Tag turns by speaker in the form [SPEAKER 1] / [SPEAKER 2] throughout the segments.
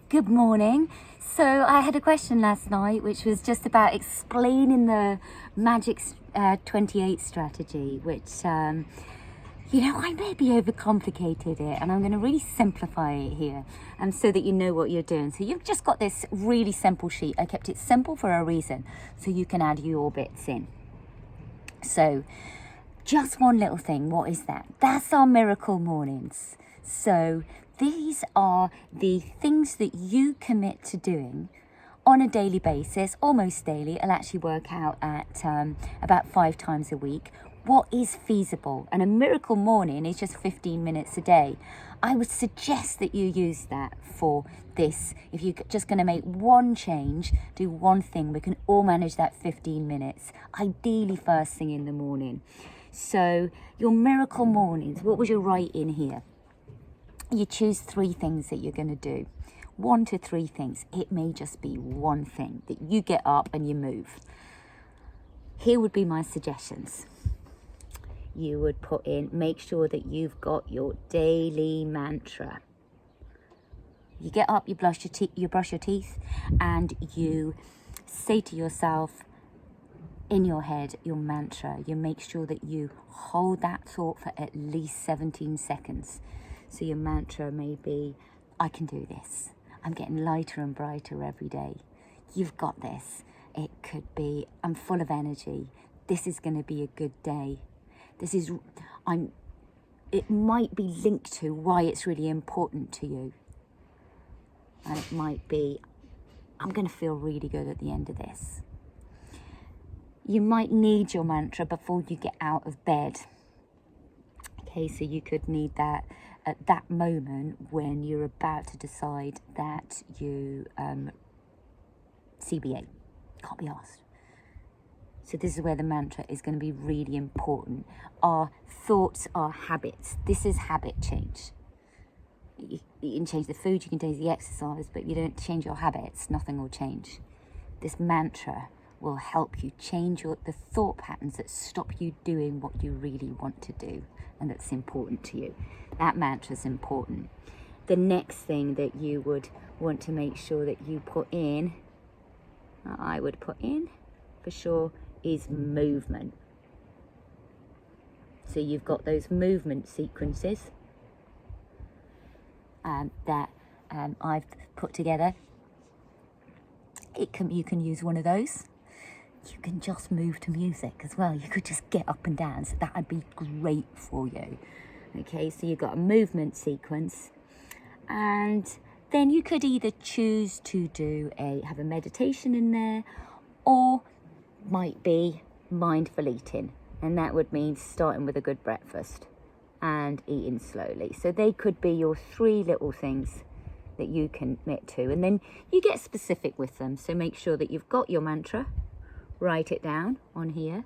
[SPEAKER 1] Good morning. So I had a question last night which was just about explaining the Magic 28 strategy, which I maybe overcomplicated it, and I'm going to really simplify it here so that you know what you're doing. So you've just got this really simple sheet. I kept it simple for a reason, so you can add your bits in. So just one little thing. What is that? That's our miracle mornings. So these are the things that you commit to doing on a daily basis, almost daily. It'll actually work out at about 5 times a week. What is feasible? And a miracle morning is just 15 minutes a day. I would suggest that you use that for this. If you're just going to make one change, do one thing, we can all manage that 15 minutes, ideally first thing in the morning. So your miracle mornings, what would you write in here? You choose 3 things that you're going to do. 1 to 3 things. It may just be one thing that you get up and you move. Here would be my suggestions. You would put in, make sure that you've got your daily mantra. You get up, you brush your teeth, and you say to yourself in your head your mantra. You make sure that you hold that thought for at least 17 seconds. So your mantra may be, I can do this. I'm getting lighter and brighter every day. You've got this. It could be, I'm full of energy. This is going to be a good day. It might be linked to why it's really important to you. And it might be, I'm going to feel really good at the end of this. You might need your mantra before you get out of bed. Okay, so you could need that at that moment when you're about to decide that you CBA, can't be asked. So this is where the mantra is going to be really important. Our thoughts are habits. This is habit change. You can change the food, you can change the exercise, but you don't change your habits, nothing will change. This mantra will help you change the thought patterns that stop you doing what you really want to do and that's important to you. That mantra is important. The next thing that you would want to make sure that you put in, I would put in for sure, is movement. So you've got those movement sequences that I've put together. You can use one of those. You can just move to music as well. You could just get up and dance. That would be great for you. Okay, so you've got a movement sequence, and then you could either choose to have a meditation in there, or might be mindful eating, and that would mean starting with a good breakfast and eating slowly. So they could be your 3 little things that you can commit to, and then you get specific with them. So make sure that you've got your mantra. Write it down on here.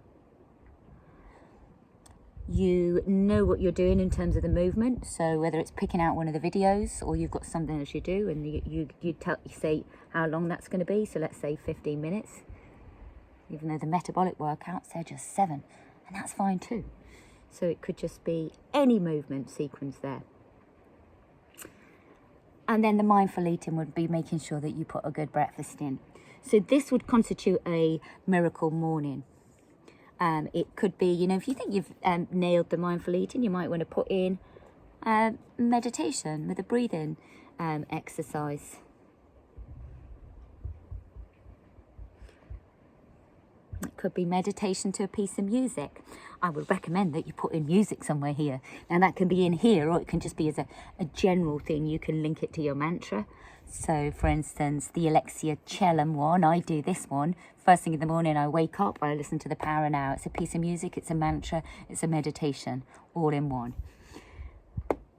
[SPEAKER 1] You know what you're doing in terms of the movement. So whether it's picking out one of the videos or you've got something else you do, and you say how long that's going to be. So let's say 15 minutes. Even though the metabolic workouts, they're just 7, and that's fine too. So it could just be any movement sequence there. And then the mindful eating would be making sure that you put a good breakfast in. So this would constitute a miracle morning. It could be, if you think you've nailed the mindful eating, you might want to put in meditation with a breathing exercise. It could be meditation to a piece of music. I would recommend that you put in music somewhere here. Now that can be in here, or it can just be as a general thing. You can link it to your mantra. So for instance, the Alexia Chellam one, I do this one. First thing in the morning, I wake up, I listen to the Power Now. It's a piece of music, it's a mantra, it's a meditation, all in one.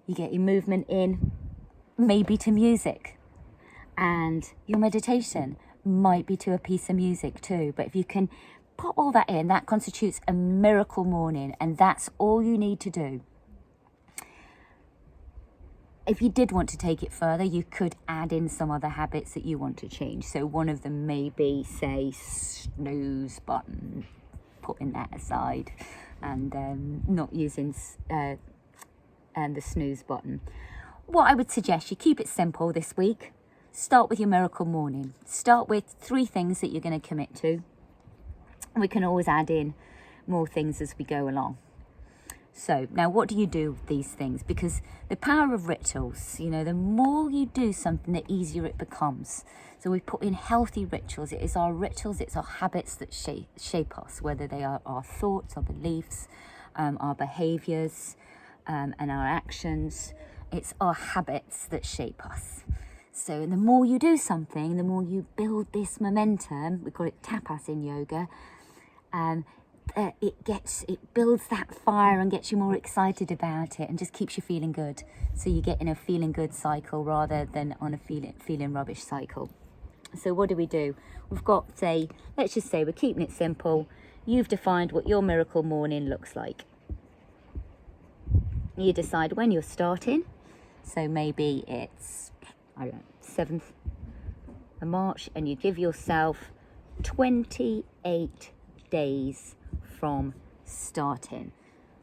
[SPEAKER 1] You get your movement in, maybe to music. And your meditation might be to a piece of music too. But if you can put all that in, that constitutes a miracle morning, and that's all you need to do. If you did want to take it further, you could add in some other habits that you want to change. So one of them may be, say, snooze button, putting that aside and not using the snooze button. What I would suggest, you keep it simple this week. start with your miracle morning. Start with 3 things that you're going to commit to. We can always add in more things as we go along. So now what do you do with these things? Because the power of rituals, you know, the more you do something, the easier it becomes. So we put in healthy rituals. It is our rituals, it's our habits that shape us, whether they are our thoughts, our beliefs, our behaviors, and our actions. It's our habits that shape us. So the more you do something, the more you build this momentum. We call it tapas in yoga. It builds that fire and gets you more excited about it and just keeps you feeling good. So you get in a feeling good cycle rather than on a feeling rubbish cycle. So what do? We've got let's just say we're keeping it simple. You've defined what your miracle morning looks like. You decide when you're starting. So maybe it's, 7th of March, and you give yourself 28 days from starting.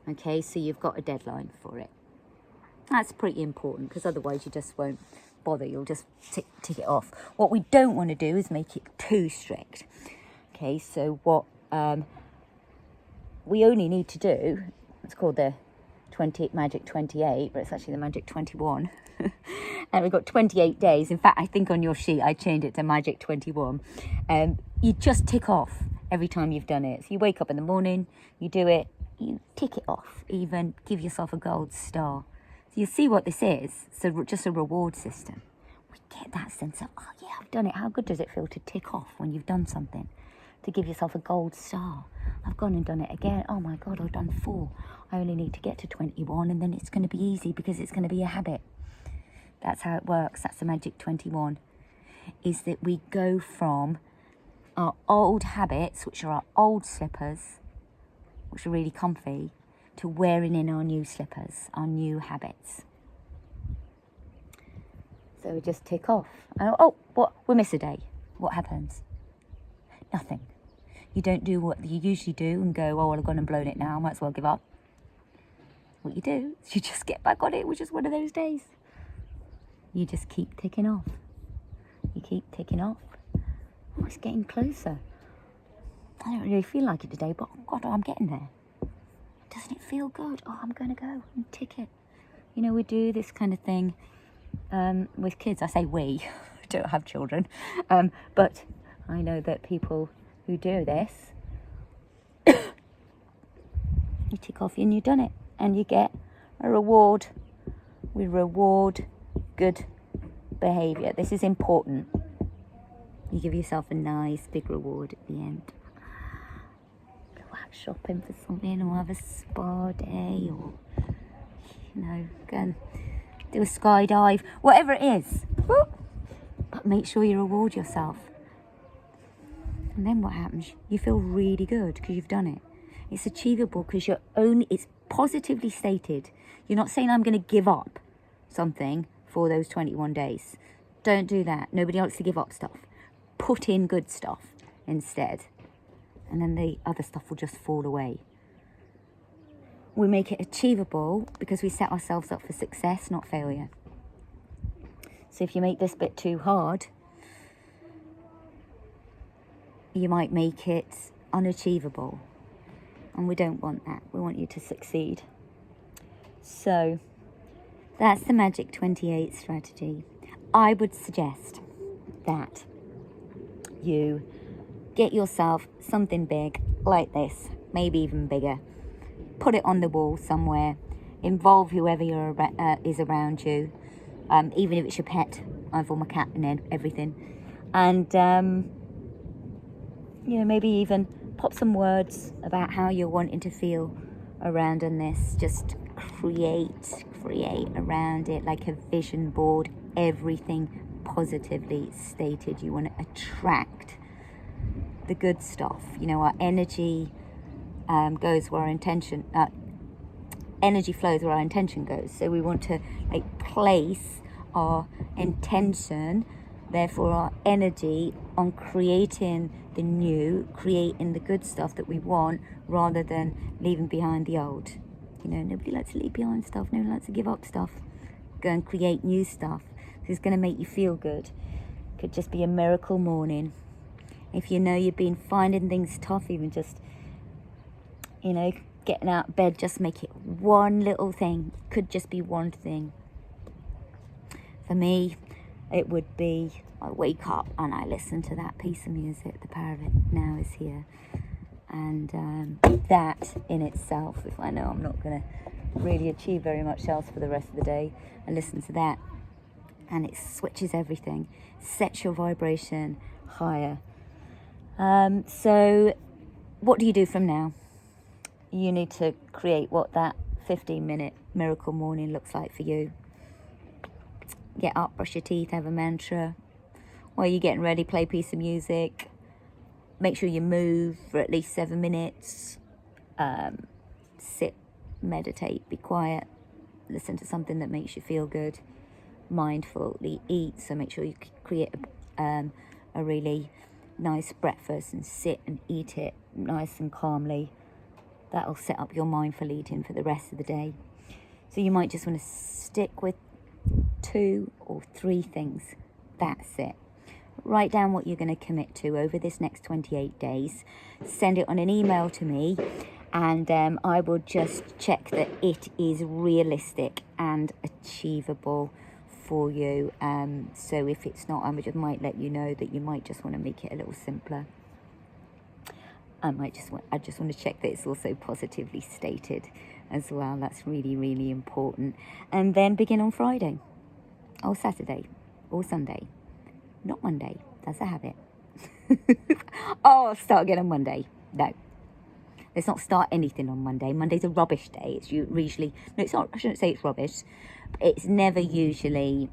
[SPEAKER 1] Okay, so you've got a deadline for it. That's pretty important, because otherwise you just won't bother. You'll just tick it off. What we don't want to do is make it too strict. Okay, so what we only need to do, it's called the Magic 28, but it's actually the Magic 21. And we've got 28 days. In fact, I think on your sheet I changed it to Magic 21. You just tick off every time you've done it. So you wake up in the morning, you do it, you tick it off, even give yourself a gold star. So you see what this is. So just a reward system. We get that sense of, oh yeah, I've done it. How good does it feel to tick off when you've done something? To give yourself a gold star. I've gone and done it again. Oh my God, I've done 4. I only need to get to 21, and then it's going to be easy because it's going to be a habit. That's how it works. That's the Magic 21, is that we go from our old habits, which are our old slippers, which are really comfy, to wearing in our new slippers, our new habits. So we just tick off. What? We miss a day. What happens? Nothing. You don't do what you usually do and go, well, I've gone and blown it now, I might as well give up. What you do is you just get back on it, which is one of those days. You just keep ticking off. You keep ticking off. Oh, it's getting closer. I don't really feel like it today, but oh God, I'm getting there. Doesn't it feel good? Oh, I'm going to go and tick it. You know, we do this kind of thing with kids. I say we, I don't have children. But I know that people who do this, you tick off and you've done it. And you get a reward. We reward good behaviour. This is important. You give yourself a nice big reward at the end. Go out shopping for something, or have a spa day, or, you know, go and do a skydive, whatever it is. But make sure you reward yourself. And then what happens? You feel really good because you've done it. It's achievable because it's positively stated. You're not saying I'm going to give up something for those 21 days. Don't do that. Nobody likes to give up stuff. Put in good stuff instead. And then the other stuff will just fall away. We make it achievable because we set ourselves up for success, not failure. So if you make this bit too hard, you might make it unachievable. And we don't want that. We want you to succeed. So that's the Magic 28 strategy. I would suggest that you get yourself something big like this, maybe even bigger. Put it on the wall somewhere. Involve whoever is around you, even if it's your pet. I involve my cat and everything. And, maybe even pop some words about how you're wanting to feel around on this. Just create around it like a vision board. Everything positively stated. You want to attract the good stuff. Our energy goes where our intention. Energy flows where our intention goes. So we want to place our intention, therefore our energy, on creating the new, creating the good stuff that we want, rather than leaving behind the old. Nobody likes to leave behind stuff. Nobody likes to give up stuff. Go and create new stuff. So it's going to make you feel good. Could just be a miracle morning. If you know you've been finding things tough, even just, you know, getting out of bed, just make it one little thing. Could just be one thing. For me, it would be I wake up and I listen to that piece of music, The Power of It Now Is Here. And that in itself, if I know I'm not going to really achieve very much else for the rest of the day, I listen to that and it switches everything, sets your vibration higher. So what do you do from now? You need to create what that 15-minute miracle morning looks like for you. Get up, brush your teeth, have a mantra. While you're getting ready, play a piece of music. Make sure you move for at least 7 minutes. Sit, meditate, be quiet. Listen to something that makes you feel good. Mindfully eat, so make sure you create a really nice breakfast and sit and eat it nice and calmly. That'll set up your mindful eating for the rest of the day. So you might just want to stick with 2 or 3 things. That's it. Write down what you're going to commit to over this next 28 days. Send it on an email to me, and I will just check that it is realistic and achievable for you. So if it's not, I might let you know that you might just want to make it a little simpler. I just want to check that it's also positively stated as well. That's really, really important. And then begin on Friday or Saturday or Sunday. Not Monday. That's a habit. Oh, I'll start again on Monday. No. Let's not start anything on Monday. Monday's a rubbish day. It's usually... No, it's not. I shouldn't say it's rubbish. It's never usually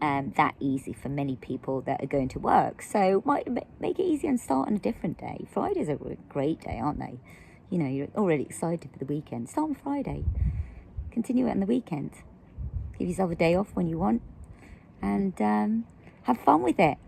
[SPEAKER 1] that easy for many people that are going to work. So might make it easy and start on a different day. Fridays are a great day, aren't they? You know, you're already excited for the weekend. Start on Friday. Continue it on the weekend. Give yourself a day off when you want. And have fun with it.